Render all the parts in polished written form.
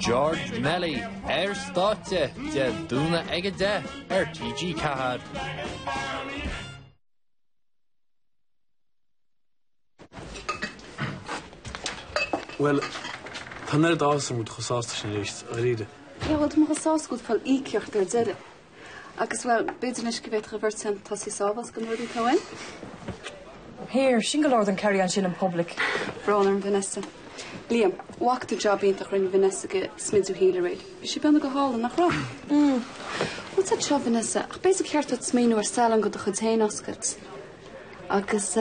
George Melly, Stotte, de Duna Egede, TG4. Well, tan er dásan út chosáasta sin leist a réide. Ja, wat mag saus goed van ikiocht der zedde. Agus wel beter is gebet gevert zijn tas hij savas kan worden komen. Here, Shingalord and carry on shin in public. Bronner Vanessa. Liam, walk the job in ring Vanessa ge smidu healer raid. Is she been go hall nach ra? What's that job Vanessa? Ach basic heart dat smeen oor stal go de geteen oskert. Agus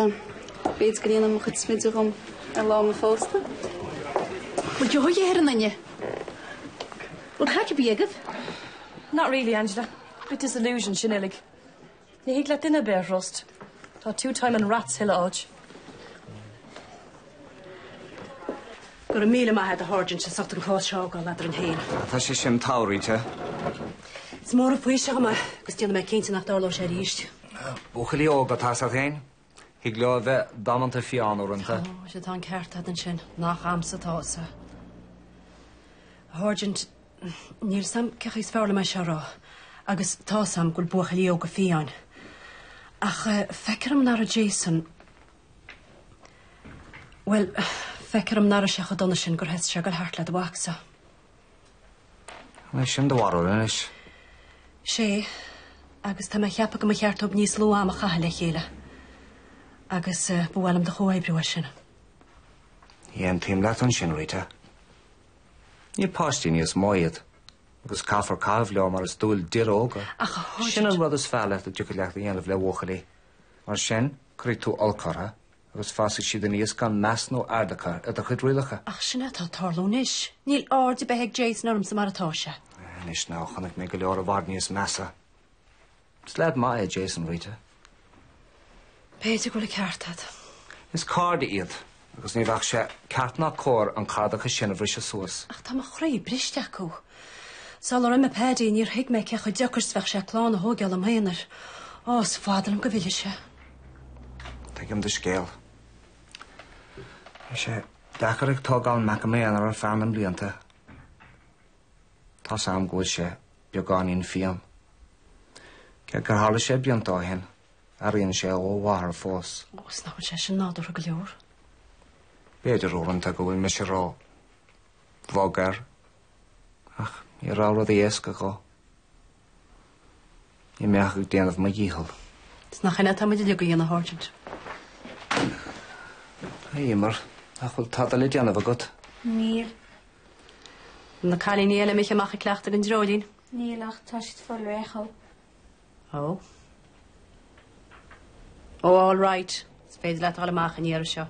beet green am goed smidu rom en lange volste. Would you hear an anya? Well, had you be a give? Not really, Angela. Bit disillusioned, Shinillig. Ni hig let dinner bear rust. Tá 2 in rats hill odge. Got a meal ma had a horgin to soft and cause shock on ladder and hain. Tá sé sem táirite. It's more of wish ma, cause the me keen nach darlo sé ríist. Buchalí óga tá sa hain. Hig le bheith damanta fianúranta. Oh, sé tá ceart had an sin nach amsa tása. Horgin níl sam cechis fearla me se rá, agus tásam gul buchalí óga fián. Ach, fecram nar a Jason. Well, fecram nar a seach a donna sin gur hes se gal hart le a waxsa. Well, sin do warú inis. Sé, agus tá me cheappa go me cheart ob níos lú am a chaha le chéile. Agus bhfuilm de choáibbrú sin. Hí an tíim leat an sin rita. Ní páistí níos móiad. Agus caafar cabh leo mar is dúil dir óga. Sin an rud is fearr a dúcha leach dhéanamh le bhuachalí. Mar sin, chuir tú olcara, agus fásaigh siad an níos gan meas nó ardacha a chud rialacha. Ach sinna tá tarlúnis. Níl áirdi beheag Jason orm sa maratá se. Nis ná chanach mé go leor a bhar níos measa. Sled mai Jason rita. Péidir go le ceartad. Is cárda iad, agus ní bheadh sé ceart ná cór an cardacha sin a bhris a suas. Ach tá a chraí bristeach go. Sal ar imime pédi níor hiig me cecha deachars fech sé chlán a hógeal am héanaar. Os fádalm go bhile se. Teigim de scéal. Sé deachar ag tógáil mecha méan ar ferman blianta. Tá sam gúil sé beagáín fiam. Ce gur hála sé biontáhin, a rion sé ó bhhar fós. Os ná sé sin nádur a go leor. Béidir úranta go bhfuil me sé rá. Bhágar. Ach, í rá rud éasca go. Í meach ag déanamh ma díhal. Is nach chéine tamid le go dhéana háirtint. Ímar, a chuil tá le déanamh agat. Níl. Na chalíní eile mich amach cleachta an dródín. Nílach tá siad fór lecho. Oh. Oh, all right. Is féidir leat all amach an éar seo.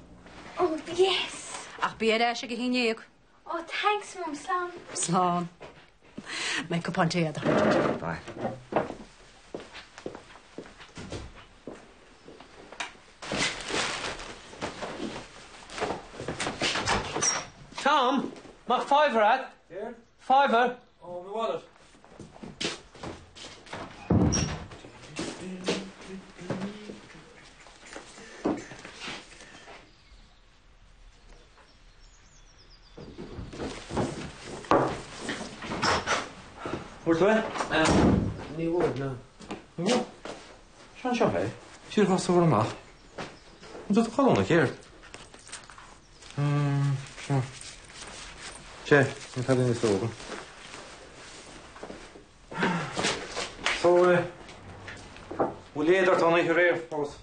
Oh, yes. Ach bí é se go hínéag. Oh, thanks, Mum. Slán. Slán. Make up on together. Bye. Tom, my fiver at. Here? Fiver. Oh, my wallet. Where's the way? Ní bhór, ná. No. Sean seo hé. Siad fas bhar amach. Dút a chalónna céir. Sure. Sé, ní tá dhéana stóga. So, bhfuil éidir tána i réir fós.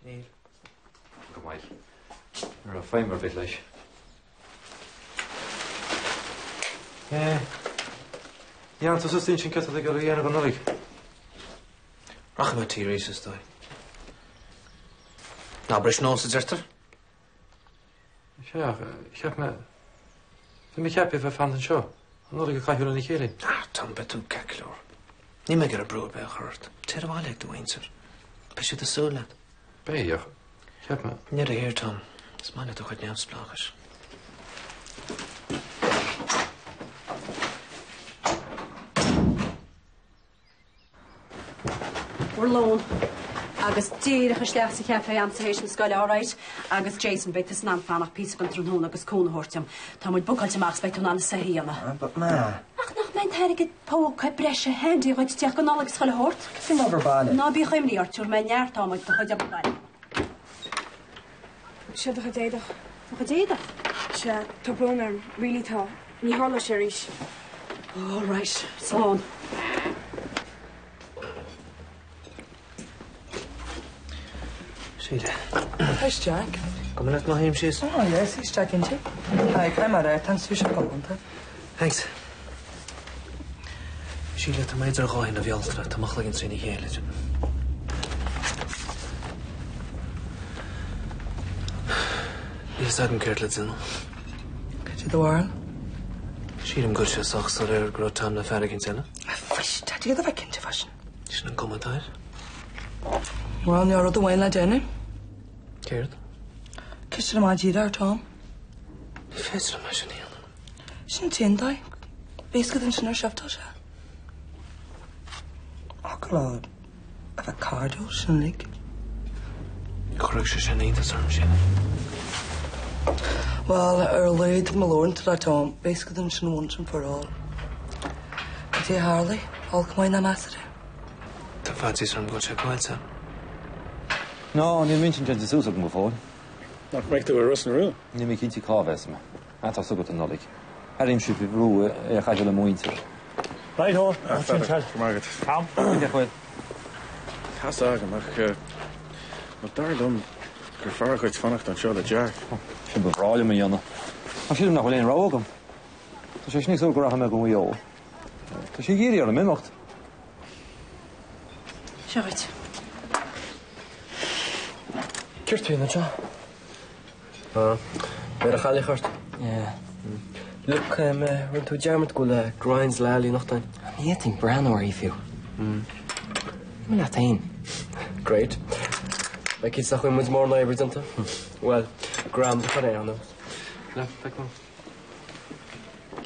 Níl. Go maiid. Ar a féimar bit leis. Ja, het was een steentje dat ik er een van nodig. Rach me tí rééis is dói. Ná bris nó sa deirtar? Ja, ik heb me... Ik heb even van den show. Nodig ik ga hier niet hierin. Ah, Tom, betum caclór. Ní me gur a brúr be chuirt. Tíir bháile ag dúhaintir. Be si a súla. Ben je? Ik heb me... Níir a hir, Tom. Is máile do chuid neamspláchas. We're alone. Agus tíir a chuisteach sa cheappa amsation scoile áráid, agus Jason beit is an fannach pí gan trún agus cúna hórtiam. Tá muid bucailte max beit an sa híanana. But ma. Ach nach mein teirigid pó ca breise hendi roiid teach gan álagus chaile hórt. Fin overbáile. Ná bí chuimlí ortúr me neartá muid do chuide bagáil. Se do chudéadach. Do chudéadach? Se tá brúnar rilí tá. Ní hála sé ríis. All right, slán. Sheila. Where's Jack? Come let my him she's. Oh, yes, he's Jack, isn't he? Hi, come on, thanks for coming, huh? Thanks. Sheila, tá méid ar gáin a bhealtra, tá mach legin trína chéile. Is agam ceirt le zin. Get you the warren? Sílim go se soch ar gro tam na ferragin tile. Fish, Dad, you the vacuum to fashion. Sin an commentair. We're on the other the wine, lad, Jenny. Ceirt? Kiss the magic there, Tom. Fes am sin híal. Sin tin, dai. Basically, then sin chef tosha. Oh, God. Avocado, sin lig. Correct se sin eintas arm sin. Well, early to Malone to that Tom. Basically, then sin once and for all. Dear Harley, all come in the master. Tá fadís arm go se gwaelta. No, ni mention je Jesus op before. Nach mecht we Russ na ru. Ni me kinti kaves me. Ata so gut nolik. Harim ship ru e khajala mointer. Right ho. Margaret. Kam. Ja goed. Ga sagen, mag wat daar dan gevaar goed vannacht dan show dat Jack. Fin bevraile me janne. Als je nog wel een rogem. Dus is niet zo graag met go jo. Dus je hier al me mocht. Sjoerd. Kirsten, dat ja. Bij de galigast. Yeah. Look, we're to jam it go grinds lally nog dan. You think brown or you feel? I'm not in. Great. Like it's a much more neighbors, isn't it? Well, Graham, put it on them. No, back on.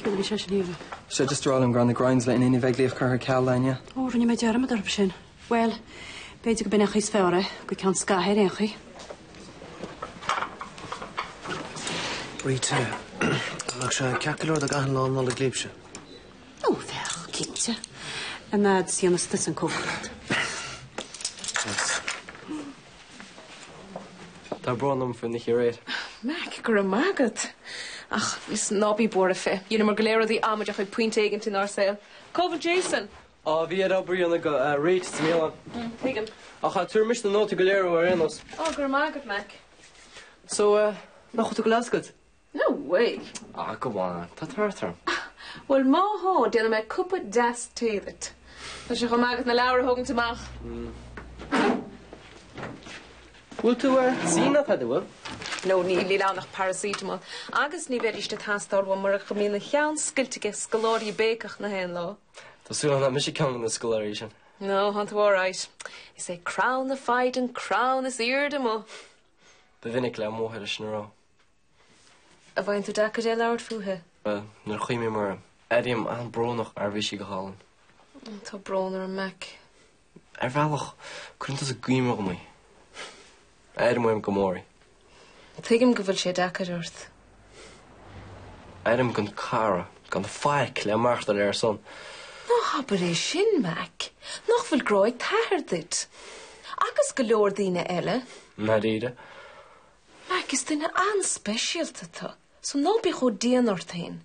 Cúil bhí sé líomh. So just roll him ground the grinds letting in if leave car Caroline, yeah. Ó, rinne mé dearm darb sin. Well, beidir go bin chus fére, go cean scahéir échaí. Rita, mag se cecolóir a gahan lá nála glíbse. Ó, bheach, cínte. A nád síanas tus an cóchlad. Tá bronam fin ich réid. Mac, gur mágad. Ach, vis nobby bor a fe. You know, mar galera the amage ach point agent in our sale. Cover Jason. Oh, vi er bri on go rate to me on. Take him. Ach, ha tur mis the note galera war in us. Oh, gur mágad, Mac. So, noch to Glasgow. No way. Ah, come on. Tá tartar. Well, ma ho, dena me cuppa das tailet. Tá sé go mágad na laura hogan tamach. Will to seen up had well. No, ní lí nach paracetamol. Agus ní veriste tastal wa mar gemine gaan skiltige skalori bekach na hen lo. Tá sú na mis come na scolaration. No, hunt war right. You say crown the fight and crown is ear de mo. Be vinnig le mo her snro. A vaint da ka de laut fuhe. Well, na chuim me mar. Edium an bro noch arvishi gehalen. Tá broner Mac. Veilach, kunt as a gweimmer me. Adam wem gomori. Tuigim go bhfuil sé dacha dúirt. Adam gan cara, gan faic le marchta ar son. No habar é sin, Mac. Noch bhfuil groid táirdid. Agus go leor daoine eile. Nadíide. Mac is duine anspecialta tá. So nó bí cho déanart hain.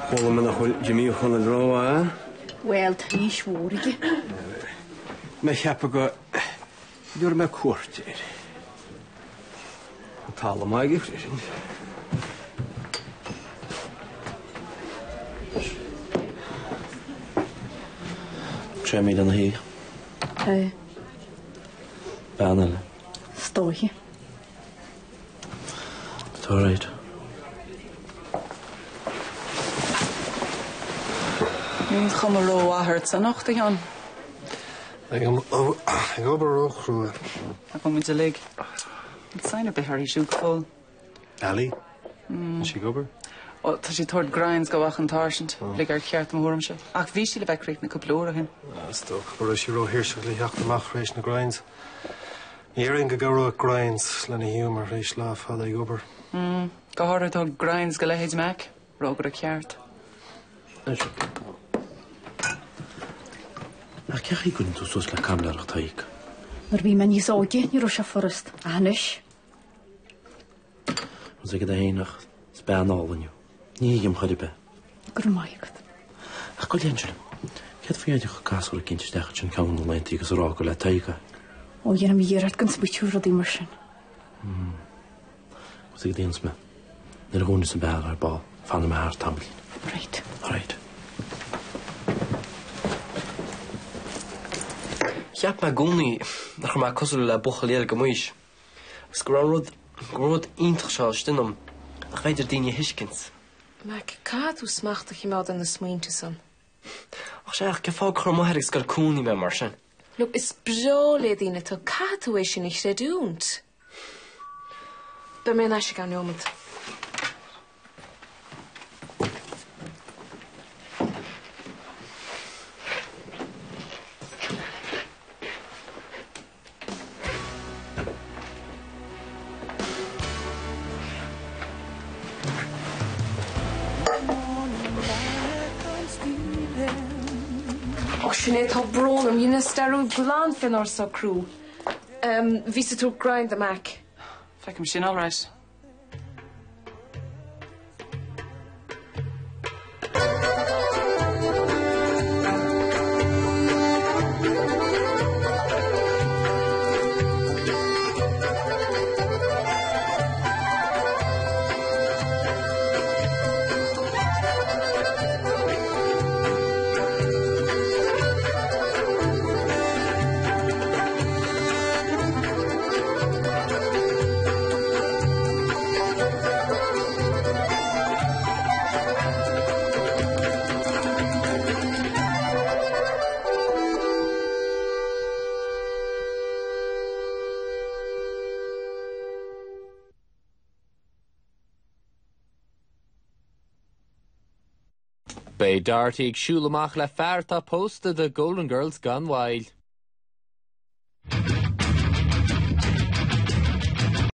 Hola me nach Jimmy chun an rá. Well, tá ní svórige. Me cheappa go dúr me cuairtéir. Tála maige sin. Tre míad an hí. Banile. Stóiche. Tá réid. Níl chum ró áhairt san nachta an. Ag obair óchrú. A go mid a lig. It's sign a bit harí siúg fól. Ali? Is she gober? O, tá sí tuair gráins go bhach an táirseant, le ar ceart am thuairm se. Ach bhí sí le bheith críoch na cúplóra hin. Stoch, gur sí ro hirsú le heach amach rééis na gráins. Níring go goró gráins le na humor rééis lá fada gobar. Go háir tá gráins go lehéid meach, rógur a ceart. Ach ceach í gwn tú sos le camlarach taig. Mar bhí me níos óige ní ro se forrast. Anis. Mas ag a héanach sbean álanniu. Ní gym chodi be. Gur maigat. Ach go léanseile. Cead fiadich go casúil a cinnte stechad sin cawn na leinti gus rá go le taiga. O, dhéanam dhéarad gan sbúitiúr a dí mar sin. Mas ag a déans me. Nyr a húnni sy'n bel ar bol. Fanna me haar tamlin. Reit. Reit. Cheap me gúnaí nach má cosúil le bucha léal go muis. Gus go rud ionintach seo stinnom ach féidir daoine hiiscint. Mac, cadú smachtach i mád an na smaointe san. Ach sé ach ce fág chromáir gus gur cúnaí me mar sin. Look, is bjó le daine tá cadú é sin ich sé dúnt. Be mé na se gan neomad. Sinné tá brónam hína starú glán fin or sa crú. Ví sa tú grind amach. Fecim sin all right. Bei Darty ag siúlamach le fearrta posta the Golden Girls gan Wild.